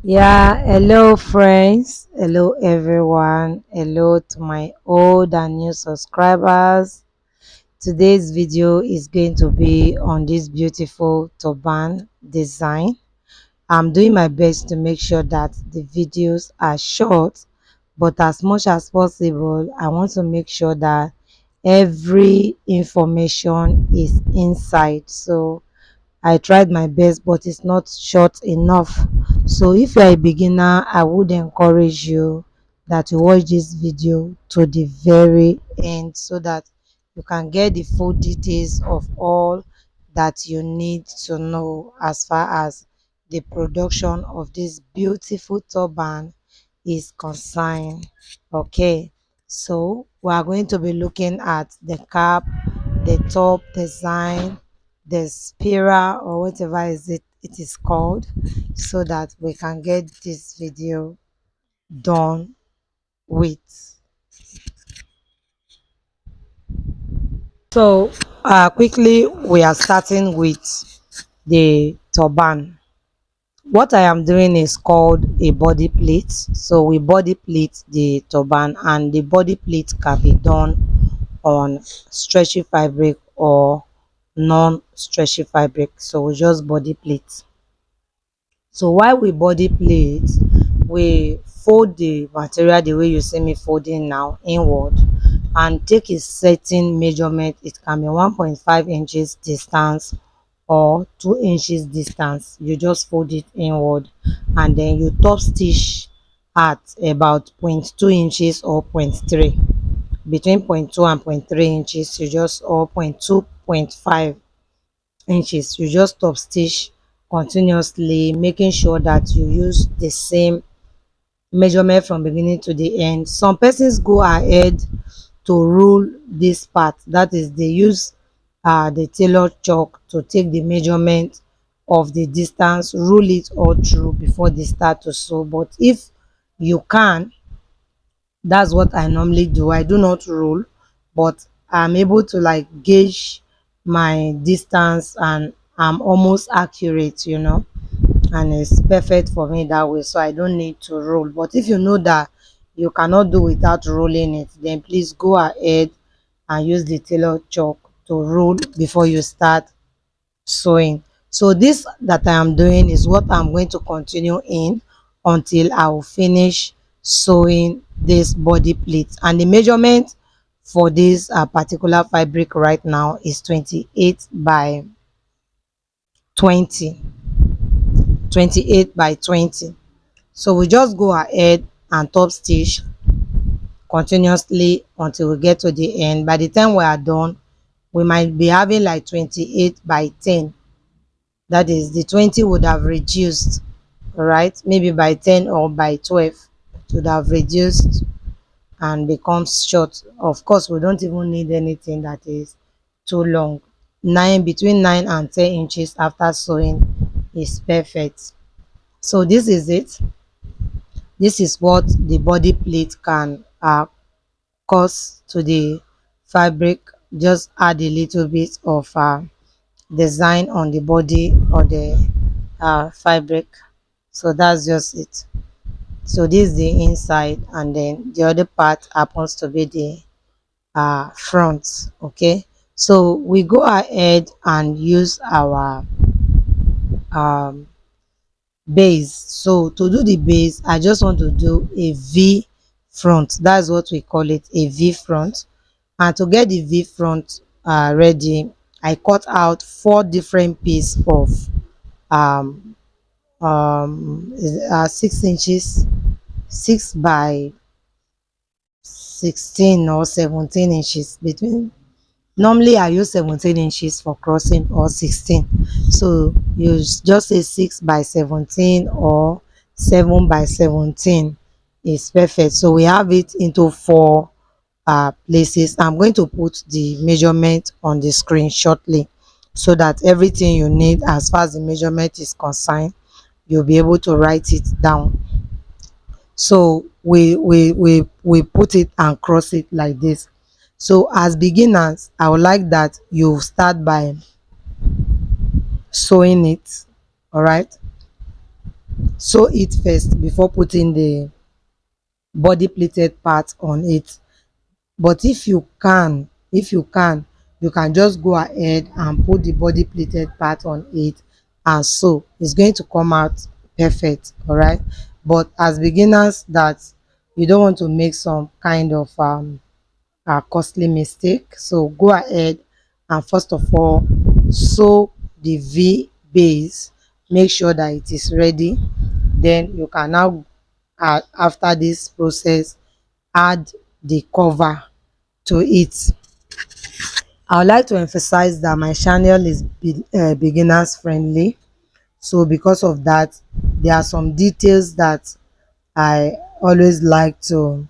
Yeah, hello friends, hello everyone, hello to my old and new subscribers. Today's video is going to be on this beautiful turban design. I'm doing my best to make sure that the videos are short, but as much as possible, I want to make sure that every information is inside. So I tried my best, but it's not short enough. So if you're a beginner, I would encourage you that you watch this video to the very end so that you can get the full details of all that you need to know as far as the production of this beautiful turban is concerned. Okay, so we are going to be looking at the cap, the top design, the spiral or whatever it is called, so that we can get this video done with. So quickly we are starting with the turban. What I am doing is called a body plate. So we body plate the turban, and the body plate can be done on stretchy fabric or non-stretchy fabric. So we just body plate. So while we body plate, we fold the material the way you see me folding now, inward, and take a certain measurement. It can be 1.5 inches distance or 2 inches distance. You just fold it inward, and then you top stitch at about 0.2 inches or zero point 0.3. Between 0.2 and 0.3 inches, you just, or 0.2 0.5 inches, you just top stitch continuously, making sure that you use the same measurement from beginning to the end. Some persons go ahead to rule this part, that is, they use the tailor chalk to take the measurement of the distance, rule it all through before they start to sew. But if you can, that's what I normally do. I do not rule, but I'm able to like gauge my distance, and I'm almost accurate, and it's perfect for me that way. So I don't need to rule. But if you know that you cannot do without rolling it, then please go ahead and use the tailor chalk to rule before you start sewing. So this that I am doing is what I'm going to continue in until I will finish sewing this body plate. And the measurement for this particular fabric right now is 28 by 20. 28 by 20. So we just go ahead and top stitch continuously until we get to the end. By the time we are done, we might be having like 28 by 10. That is, the 20 would have reduced, right? Maybe by 10 or by 12, it would have reduced and becomes short. Of course, we don't even need anything that is too long. Between 9 and 10 inches after sewing is perfect. So this is it. This is what the body plate can cause to the fabric. Just add a little bit of design on the body or the fabric. So that's just it. So this is the inside, and then the other part happens to be the front. Okay, so we go ahead and use our um base. So to do the base, I just want to do a V front. That's what we call it, a V front. And to get the V front ready, I cut out 4 different pieces of 6 inches, 6 by 16 or 17 inches. Between, normally I use 17 inches for crossing, or 16. So you just say 6 by 17 or 7 by 17 is perfect. So we have it into 4 places. I'm going to put the measurement on the screen shortly, so that everything you need as far as the measurement is concerned, you'll be able to write it down. So we put it and cross it like this. So as beginners, I would like that you start by sewing it. All right, sew it first before putting the body pleated part on it. But if you can you can just go ahead and put the body pleated part on it and sew. It's going to come out perfect. All right, but as beginners, that you don't want to make some kind of a costly mistake, so go ahead and first of all sew the V base, make sure that it is ready. Then you can now, after this process, add the cover to it. I would like to emphasize that my channel is beginners friendly, so because of that, there are some details that I always like to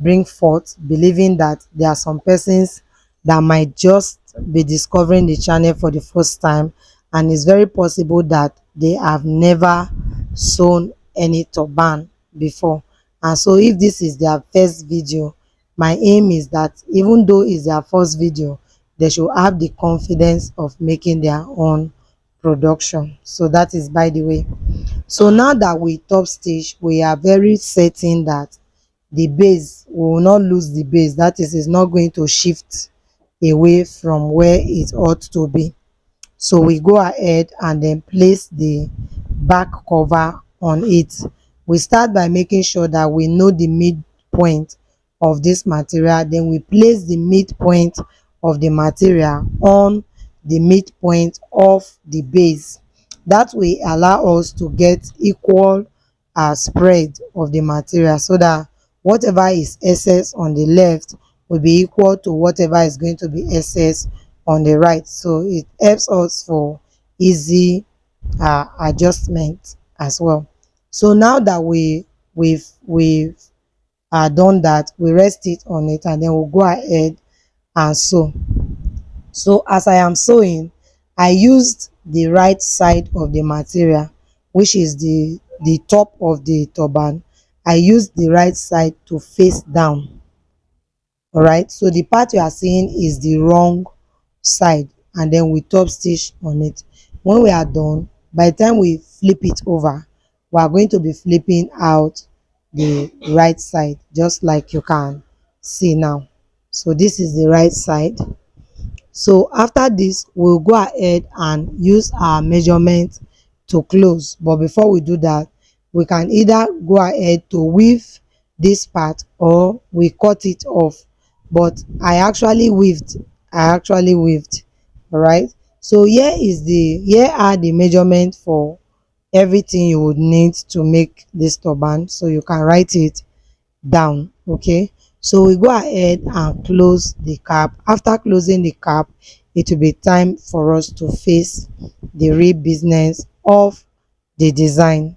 bring forth, believing that there are some persons that might just be discovering the channel for the first time, and it's very possible that they have never sewn any turban before. And so if this is their first video, my aim is that even though it's their first video, they should have the confidence of making their own production. So that is by the way. So now that we top stitch, we are very certain that the base, we will not lose the base. That is not going to shift away from where it ought to be. So we go ahead and then place the back cover on it. We start by making sure that we know the midpoint of this material. Then we place the midpoint of the material on the midpoint of the base. That will allow us to get equal spread of the material, so that whatever is excess on the left will be equal to whatever is going to be excess on the right. So it helps us for easy adjustment as well. So now that we've done that, we rest it on it and then we'll go ahead and sew. So as I am sewing, I used the right side of the material, which is the top of the turban. I used the right side to face down. All right, so the part you are seeing is the wrong side, and then we top stitch on it. When we are done, by the time we flip it over, we are going to be flipping out the right side, just like you can see now. So this is the right side. So after this, we'll go ahead and use our measurement to close. But before we do that, we can either go ahead to weave this part or we cut it off. But I actually weaved. All right, so here are the measurement for everything you would need to make this turban, so you can write it down. Okay, so we go ahead and close the cap. After closing the cap, it will be time for us to face the real business of the design.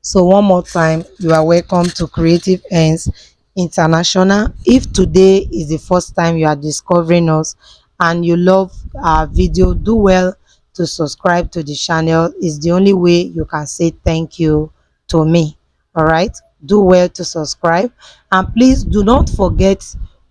So one more time, you are welcome to Creative Ends International. If today is the first time you are discovering us and you love our video, do well to subscribe to the channel. It's the only way you can say thank you to me. All right, do well to subscribe, and please do not forget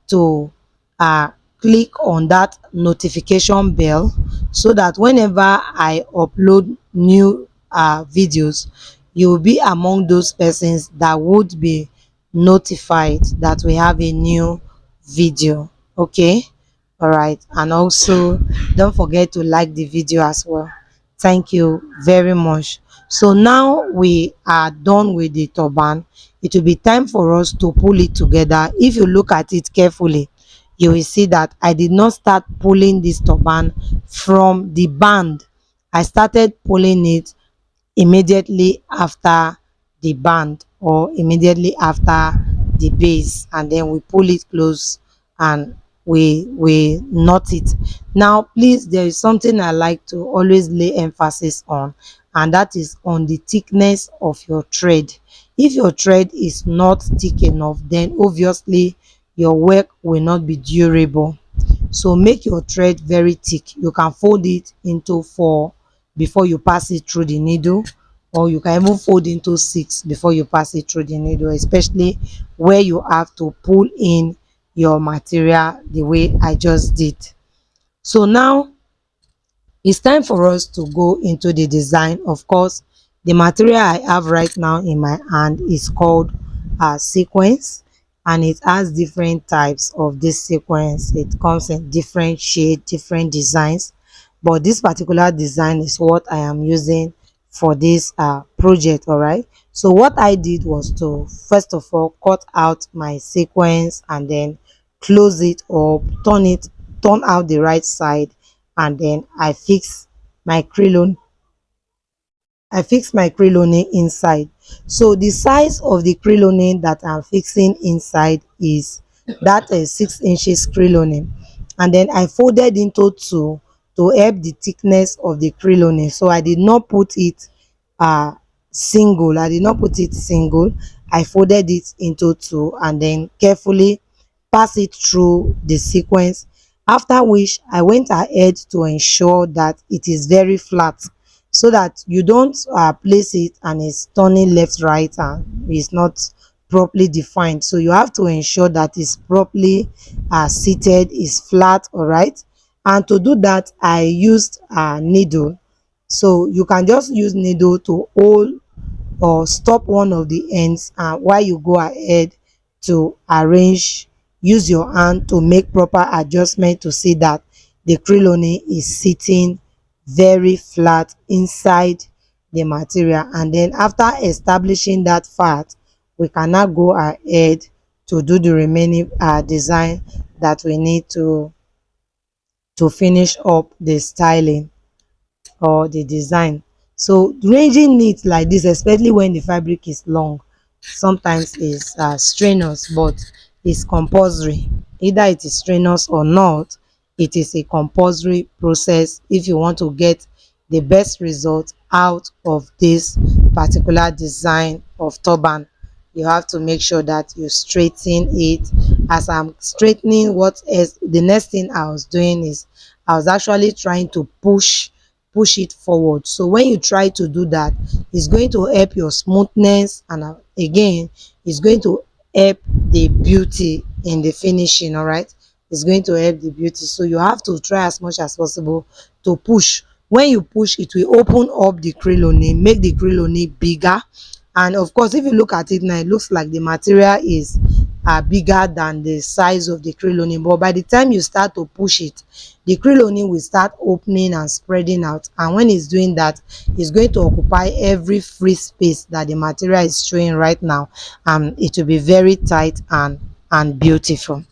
to uh click on that notification bell, so that whenever I upload new videos, you will be among those persons that would be notified that we have a new video. Okay, all right, and also don't forget to like the video as well. Thank you very much. So now we are done with the turban. It will be time for us to pull it together. If you look at it carefully, you will see that I did not start pulling this turban from the band. I started pulling it immediately after the band, or immediately after the base, and then we pull it close and we knot it. Now please, there is something I like to always lay emphasis on, and that is on the thickness of your thread. If your thread is not thick enough, then obviously your work will not be durable. So make your thread very thick. You can fold it into 4 before you pass it through the needle, or you can even fold into 6 before you pass it through the needle, especially where you have to pull in your material the way I just did. So now it's time for us to go into the design. Of course, The material I have right now in my hand is called sequence, and it has different types of this sequence. It comes in different shade, different designs, but this particular design is what I am using for this project. All right, so what I did was to first of all cut out my sequence and then close it or turn out the right side, and then my crinoline I fix my crinoline inside. So the size of the crinoline that I'm fixing inside is that 6 inches crinoline, and then I folded into two to help the thickness of the crinoline. So I did not put it uh single. I did not put it single. I folded it into two and then carefully pass it through the sequence, after which I went ahead to ensure that it is very flat, so that you don't place it and it's turning left right and it's not properly defined. So you have to ensure that it's properly seated, is flat. All right, and to do that I used a needle. So you can just use needle to hold or stop one of the ends, and while you go ahead to arrange, use your hand to make proper adjustment to see that the crinoline is sitting very flat inside the material. And then after establishing that fact, we can now go ahead to do the remaining design that we need to finish up the styling or the design. So ranging it like this, especially when the fabric is long, sometimes is strenuous, but it's compulsory. Either it is strenuous or not, it is a compulsory process if you want to get the best result out of this particular design of turban. You have to make sure that you straighten it. As I'm straightening, what is the next thing I was doing is I was actually trying to push it forward. So when you try to do that, it's going to help your smoothness, and again it's going to help the beauty in the finishing. All right, it's going to help the beauty. So you have to try as much as possible to push. When you push, it will open up the crinoline, make the crinoline bigger. And of course, if you look at it now, it looks like the material is bigger than the size of the crinoline, but by the time you start to push it, the crinoline will start opening and spreading out, and when it's doing that, it's going to occupy every free space that the material is showing right now, and it will be very tight and beautiful.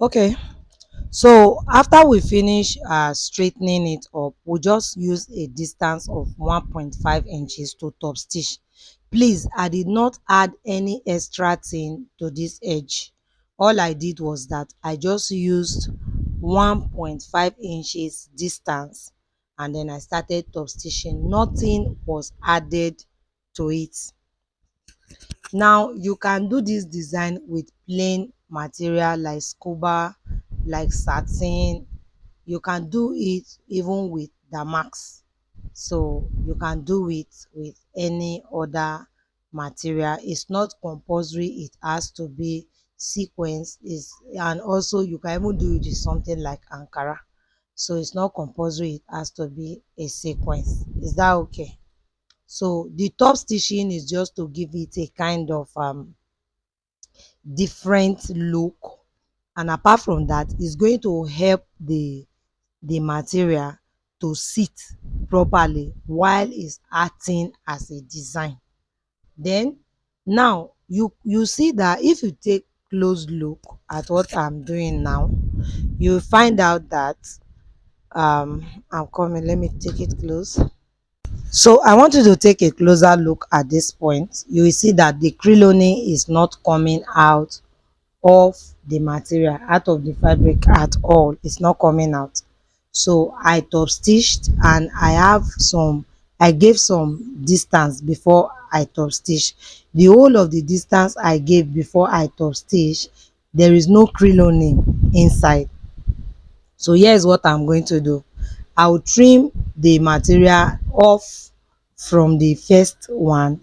Okay, So after we finish straightening it up, we just use a distance of 1.5 inches to top stitch. Please, I did not add any extra thing to this edge. All I did was that I just used 1.5 inches distance, and then I started top stitching. Nothing was added to it. Now you can do this design with plain material like scuba, like satin. You can do it even with damask, so you can do it with any other material. It's not compulsory it has to be sequence. Is And also you can even do it with something like ankara, so it's not compulsory it has to be a sequence. Is that okay? So the top stitching is just to give it a kind of different look, and apart from that, it's going to help the material to sit properly while it's acting as a design. Then now you see that if you take close look at what I'm doing now, you find out that I'm coming, let me take it close. So I want you to take a closer look at this point. You will see that the crinoline is not coming out of the material, out of the fabric at all. It's not coming out. So I top stitched, and I gave some distance before I top stitch. The whole of the distance I gave before I top stitch, there is no crinoline inside. So here's what I'm going to do. I will trim the material off from the first one,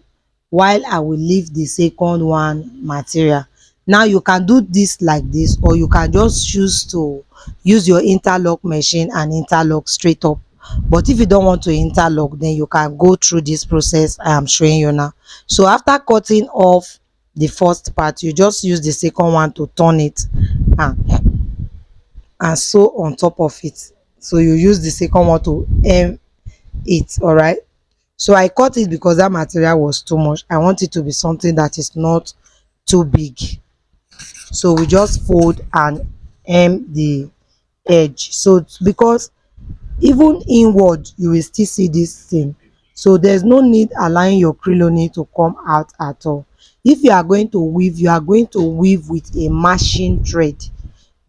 while I will leave the second one material. Now you can do this like this, or you can just choose to use your interlock machine and interlock straight up. But if you don't want to interlock, then you can go through this process I am showing you now. So after cutting off the first part, you just use the second one to turn it and sew on top of it. So you use the second one to hem it. All right, so I cut it because that material was too much. I want it to be something that is not too big, so we just fold and hem the edge. So because even inward you will still see this thing, so there's no need allowing your crinoline to come out at all. If you are going to weave, you are going to weave with a mashing thread.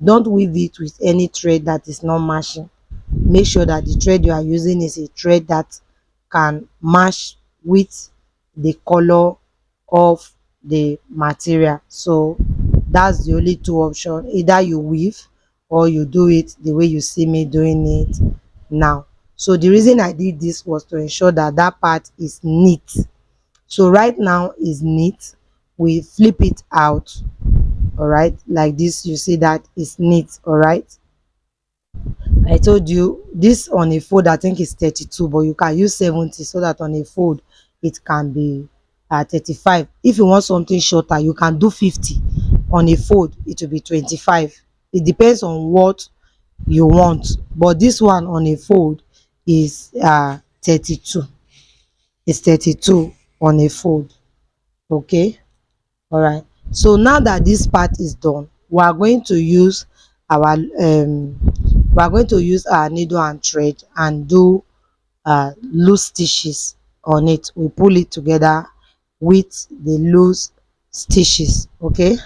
Don't weave it with any thread that is not mashing. Make sure that the thread you are using is a thread that can match with the color of the material. So that's the only two options: either you weave, or you do it the way you see me doing it now. So the reason I did this was to ensure that that part is neat. So right now is neat. We flip it out, all right, like this. You see that is neat. All right, I told you this on a fold I think is 32, but you can use 70, so that on a fold it can be 35. If you want something shorter, you can do 50. On a fold it will be 25. It depends on what you want, but this one on a fold is 32. It's 32 on a fold. Okay, all right. So now that this part is done, we are going to use our needle and thread and do loose stitches on it. We pull it together with the loose stitches. Okay,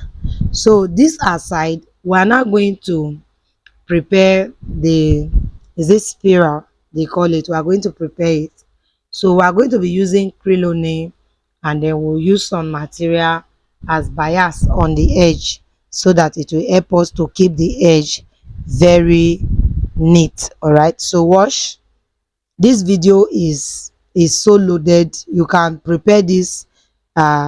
so this aside, we are now going to prepare the, is this spiral they call it. We are going to prepare it. So we are going to be using crinoline, and then we'll use some material as bias on the edge, so that it will help us to keep the edge very neat. All right, so watch. This video is so loaded. You can prepare this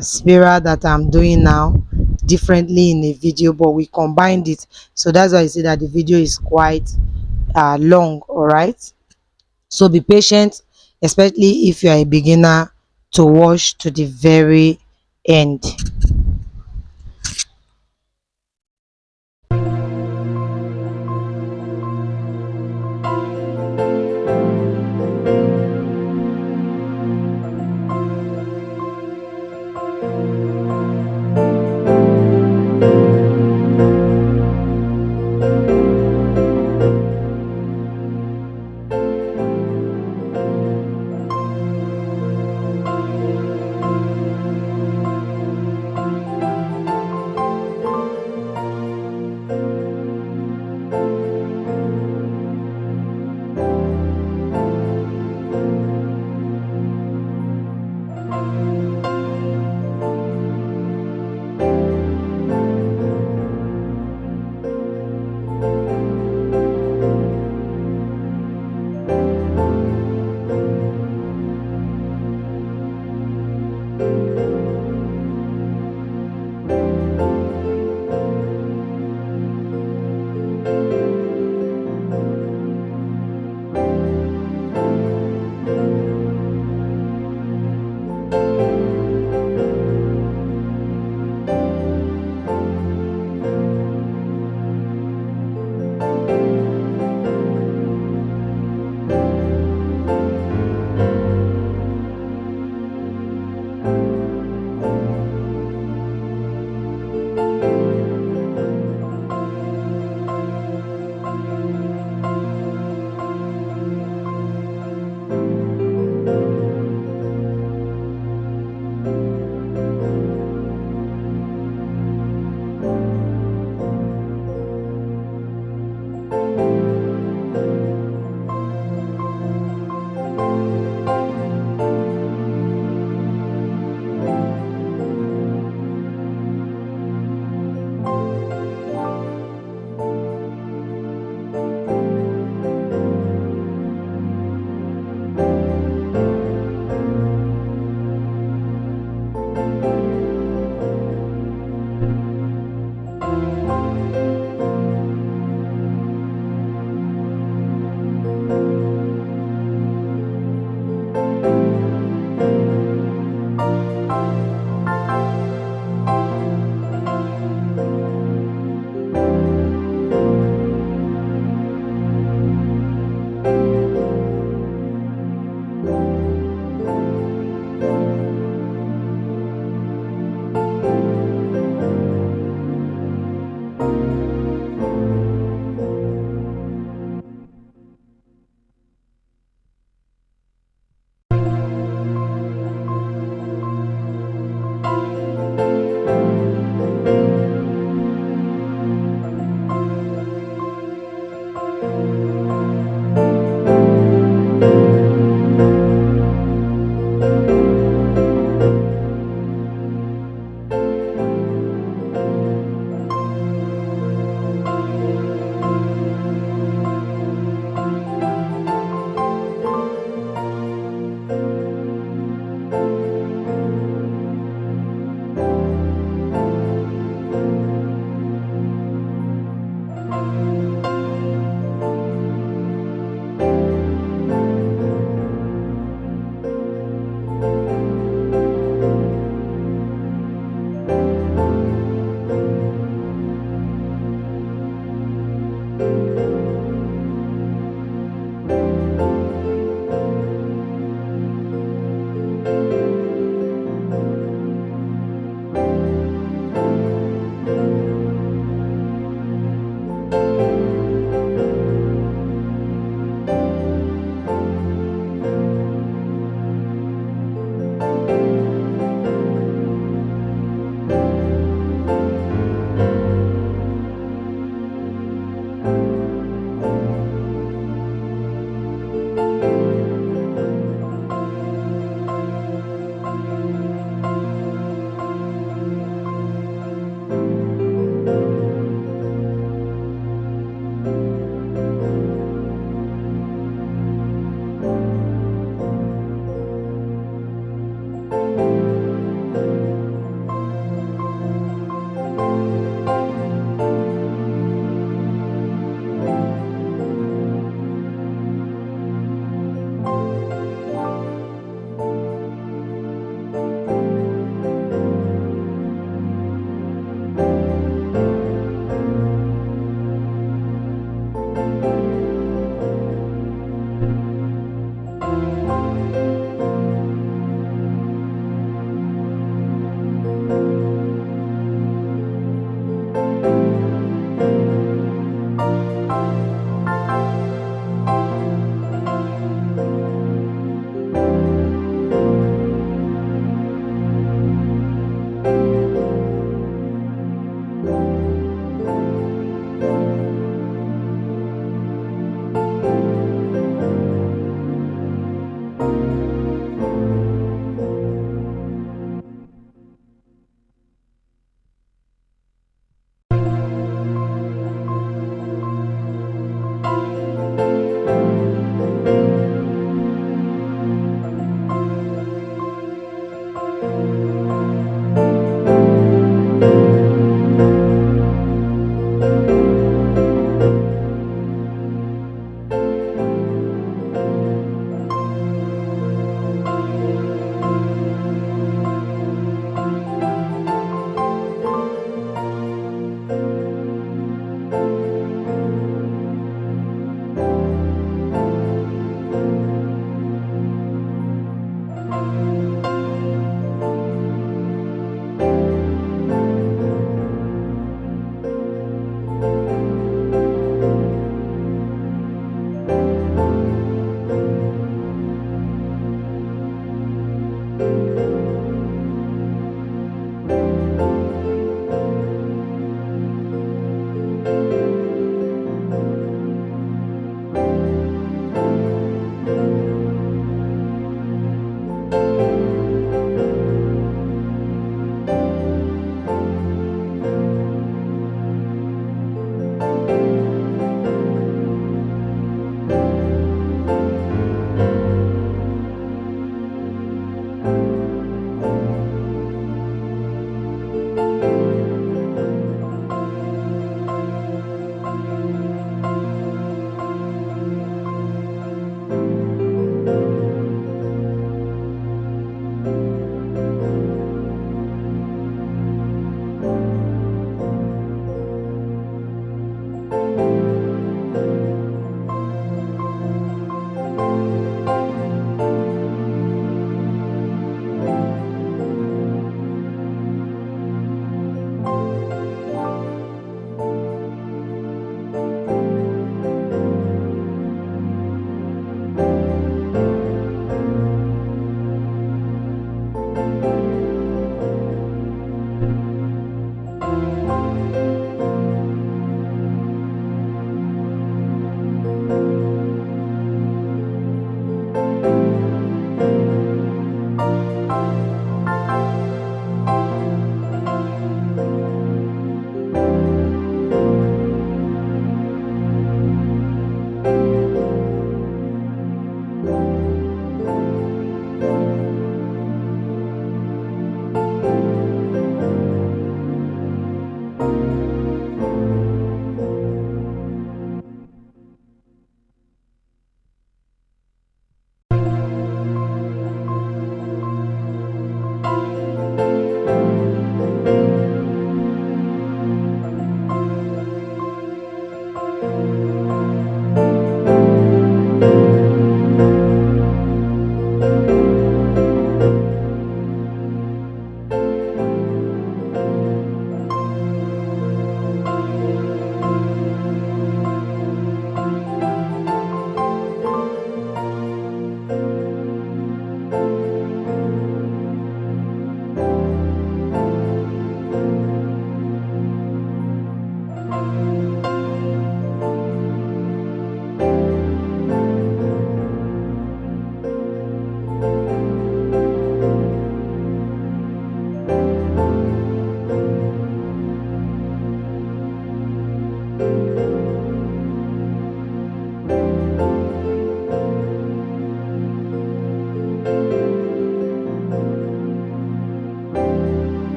spiral that I'm doing now differently in a video, but we combined it, so that's why you see that the video is quite long. All right, so be patient, especially if you are a beginner, to watch to the very end.